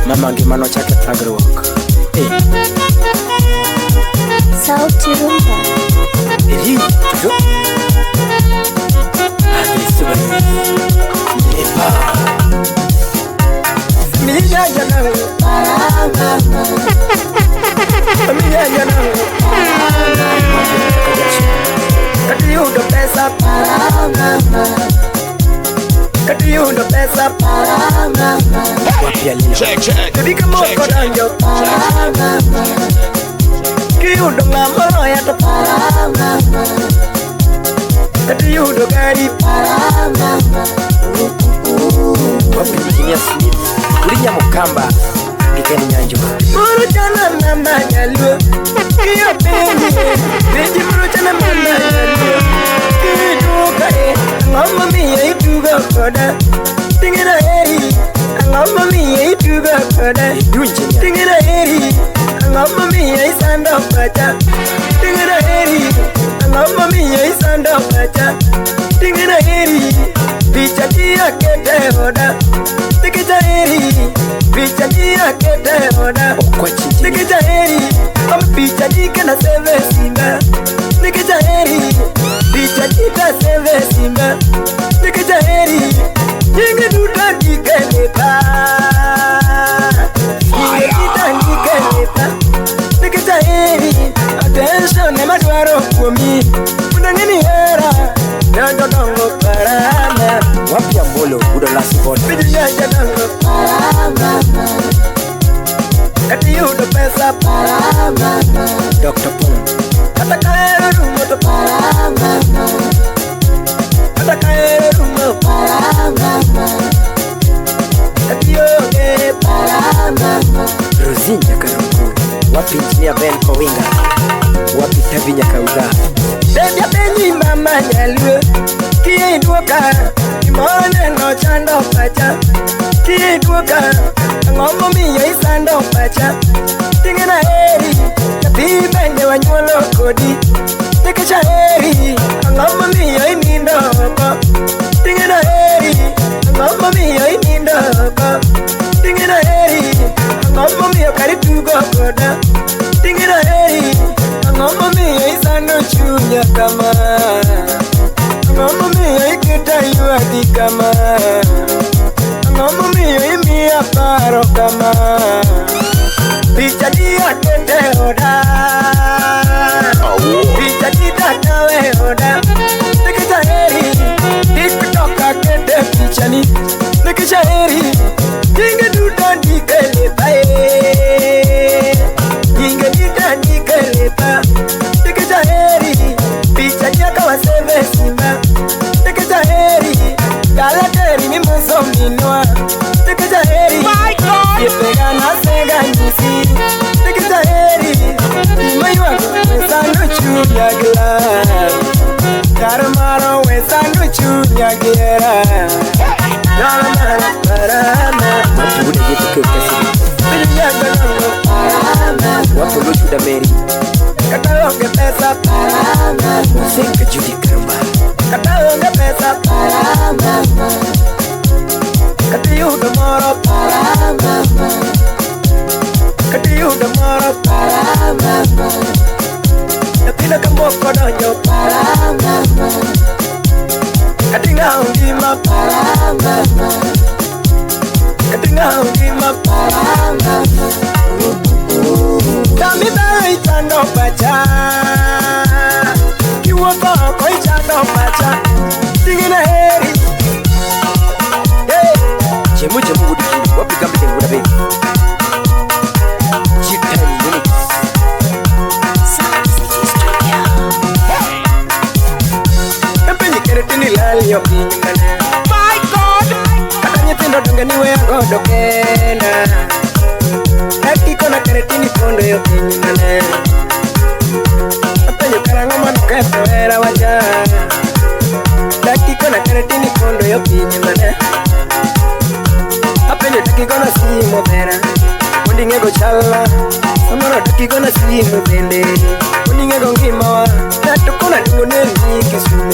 Mama ngimano chake tagruok. Sauti rumba. Jo. Adisuba. Epa. Familia jana. Familia jana. Katiyo do pesa. Katiyo do pesa. Check. Ketika mau kodanjo. Katiyo do ngamoro ya to. Katiyo do gari. Wapinginia sini. Kulinya mukamba. Ikeni nyanjo. Muru jana mama nyaluo. Kiyo benji. Benji muru jana mama nyaluo. Ngomma miya ituga koda Tingina heri Ngomma miya ituga koda Tingina heri Ngomma miya isanda pacha Tingina heri Ngomma miya isanda pacha Tingina heri Bicha tia kete hoda Tikita heri Bicha tia kete hoda Tikita heri Bicha tika na seve simba Tikita heri Bicha tika seve simba Tikita heri Jingi duta nikelepa Jingi duta nikelepa Tikita heri Attention ne madwaro kumi Unangini hera Nando dongo parana Wapia mbolo udo lasi boda Bijunya janango parana Kati yudo pesa parana Dr. Pung Atakaero rumoto parana Atakaero rumoto parana Kati yoge parana Rosinha karungu Wapi injinia Ben Kowinga Wapi tabinya kauda Debya benyi mama nyaluo Kie iduoka Imone no chando pacha Kie iduoka Ngombo miya isando pacha Tingena heri Kati bende wanyolo kodi Tikisha heri Ngombo miya inindo hoko Tingena heri Ngombo miya inindo hoko Tingena heri Ngombo miya karitugo koda Tingena heri Ngombo miya isando chunya kama Ngombo miya ikita yuadi kama Ngombo miya imiya paro kama Bicha dia kete hoda Bicha dia kawe hoda Nikisha heri Tiktoka kete pichani Nikisha heri Jingi duda nikelepa Jingi duda nikelepa Nikisha heri Bicha dia kawa seve simba Nikisha heri Galateri ni muso minwa Nikisha heri Yepega na sega nisi Nikisha heri Imaywa wesano chunya gila Karmaro wesano chunya gira Karmaro parana Mapude gitu ke kasih Bijunya ganango parana Wapu lucu da meri Kataloge pesa parana Musika judi karamba Kataloge pesa parana Katiyu da moro parana Katiyu da moro parana Napina kamboko donyo parana Katinga ungima parana Katinga ungima parana Kami ba itando pacha Kiwoko ko itando pacha Tingina heri Jemu wudi wapi kambi tengu na baby G10 minutes Kampenye keretini lali yo kinyumane My God Katanya tendo dunganiwe agodo kena Ekiko na keretini kondo yo kinyumane Kampenye karangoma nuketo era waja Ekiko na keretini kondo yo kinyumane Apende takigona simo bera Undingego chala Samara takigona simo bende Undingego ngimawa Natukuna dungo neni kisumu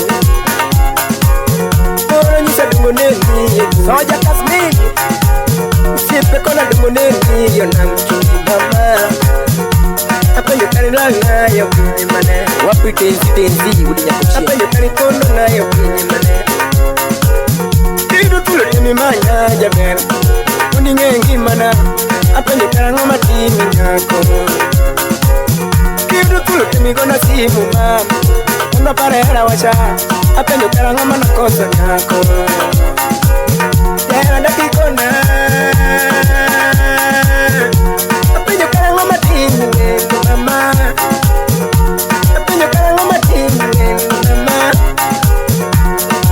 Toro nyisa dungo neni Soja kasmini Sipe kona dungo neni tenzi udinya kuchia apenyo karikondo na yo pinyi mane kidu tulo temi manya jaber uninge ngimana apenyo karango matini nyako kidu tulo temi gona simu mama una parera wacha apenyo karango mana kosa nyako ya ndakikona apenyo karango matini mama apenyo karango matini mama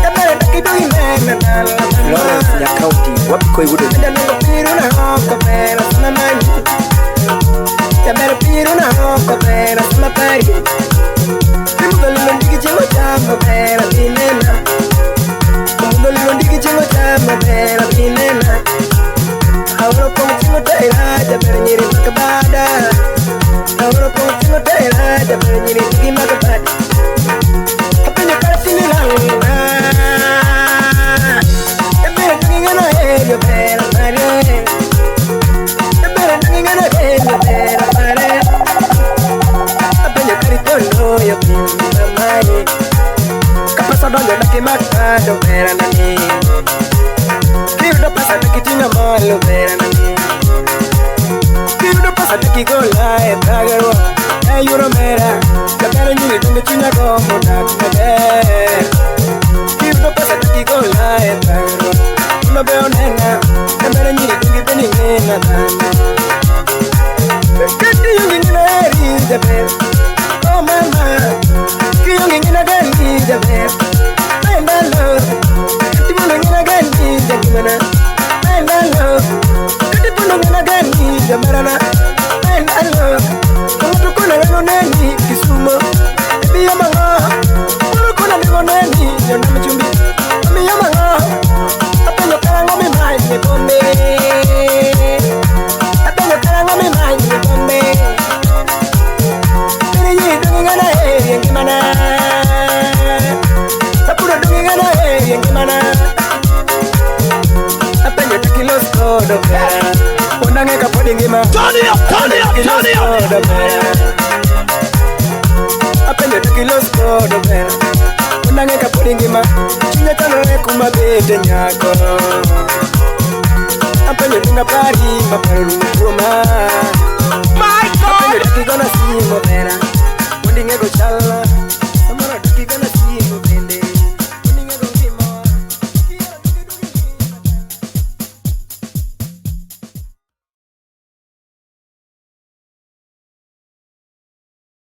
kabere kidu imena na Lawrence ya county wapi koi gudu nango piru na hoko pera sama mani kabere piru na hoko pera sama pari Mudolilo ndiki chingo chama pera pinena Mudolilo ndiki chingo chama pera pinena Hauro kongo chingo taira jabere nyiri makabada Hauro kongo chingo taira jabere nyiri ndiki makabada Hapenyo karatini langina Ebere ndiki ngana helio pera pare Ebere ndiki ngana helio pera pare Apenyo karitondo yo pinta mai Kapasa donjo na kimakado vera nani Kirudo pasa na kitinga malo vera nani Kirudo pasa na kigola e tagarwa E yuro mera Kapere nyini dunga chunya gomo na kumade Kirudo pasa na kigola e tagarwa Una beo nena Kapere nyini dungi beni ngena nana Kati yungi ngina eri jabe Oh mama Kiyungi ngina gani jabe Penda lo Kati mundo ngina gani jagimana Penda lo Kati mundo ngina gani jamarana Penda lo Kumutu kuna ngano neni kisumo Ebi ya manga Kulu kuna ngano neni Yona mchumbi Ami ya manga Apenyo karango mi mai me bombe Apenyo karango mi mai me bombe Piri dungi ngana heri ngimana Sapuro dungi ngana heri ngimana Apenyo takilos kodo vera Undange kapodi ngima Turn up. Apenyo takilos kodo vera Undange kapodi ngima Chinya tanore kumabete nyako Apenyo dunga pari maparu rumuma My God. Apenyo takigona simo vera Undinge go chala